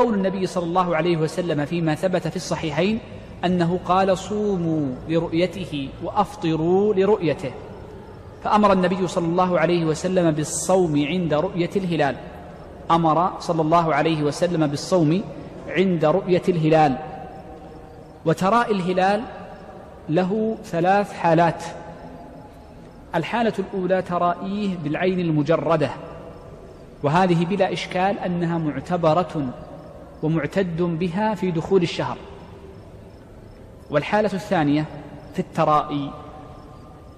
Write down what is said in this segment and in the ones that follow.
قول النبي صلى الله عليه وسلم فيما ثبت في الصحيحين أنه قال: صوموا لرؤيته وأفطروا لرؤيته. فأمر النبي صلى الله عليه وسلم بالصوم عند رؤية الهلال، أمر صلى الله عليه وسلم بالصوم عند رؤية الهلال. وتراء الهلال له 3 حالات. الحالة الأولى ترائيه بالعين المجردة، وهذه بلا إشكال أنها معتبرة ومعتد بها في دخول الشهر. والحالة الثانية في الترائي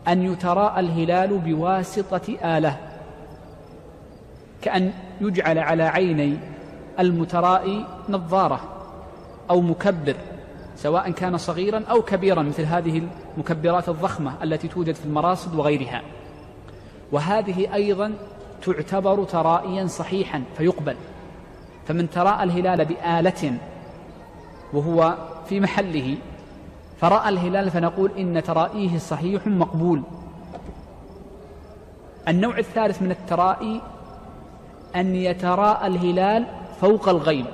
أن يتراءى الهلال بواسطة آلة، كأن يجعل على عيني المترائي نظارة أو مكبر، سواء كان صغيرا أو كبيرا، مثل هذه المكبرات الضخمة التي توجد في المراصد وغيرها. وهذه أيضا تعتبر ترائيا صحيحا فيقبل. فمن تراءى الهلال بآلة وهو في محله فرأى الهلال فنقول إن ترائيه صحيح مقبول. النوع الثالث من الترائي أن يتراءى الهلال فوق الغيم،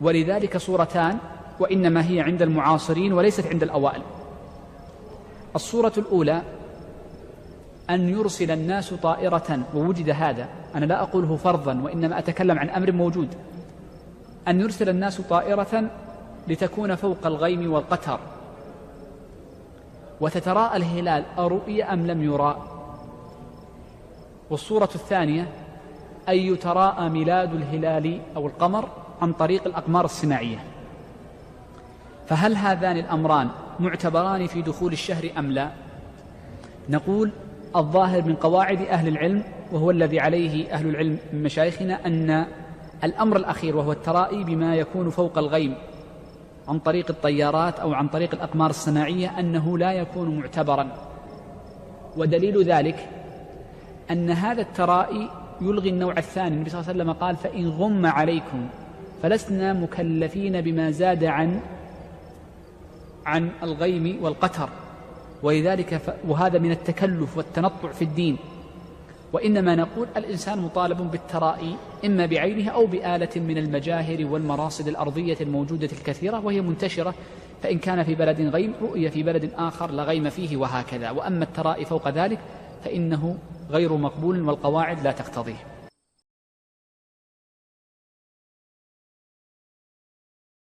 ولذلك صورتان، وإنما هي عند المعاصرين وليست عند الأوائل. الصورة الأولى أن يرسل الناس طائرة، ووجد هذا، أنا لا أقوله فرضا وإنما أتكلم عن أمر موجود، أن يرسل الناس طائرة لتكون فوق الغيم والقتر وتتراءى الهلال أرؤي أم لم يرى. والصورة الثانية أن يتراءى ميلاد الهلال أو القمر عن طريق الأقمار الصناعية. فهل هذان الأمران معتبران في دخول الشهر أم لا؟ نقول الظاهر من قواعد أهل العلم، وهو الذي عليه أهل العلم من مشايخنا، أن الأمر الأخير وهو الترائي بما يكون فوق الغيم عن طريق الطيارات أو عن طريق الأقمار الصناعية أنه لا يكون معتبرا. ودليل ذلك أن هذا الترائي يلغي النوع الثاني. النبي صلى الله عليه وسلم قال: فإن غم عليكم فلسنا مكلفين بما زاد عن الغيم والقتر. ولذلك وهذا من التكلف والتنطع في الدين. وإنما نقول الإنسان مطالب بالترائي إما بعينه أو بآلة من المجاهر والمراصد الأرضية الموجودة الكثيرة وهي منتشرة، فإن كان في بلد غيم رؤية في بلد آخر لا غيم فيه وهكذا. وأما الترائي فوق ذلك فإنه غير مقبول والقواعد لا تقتضيه.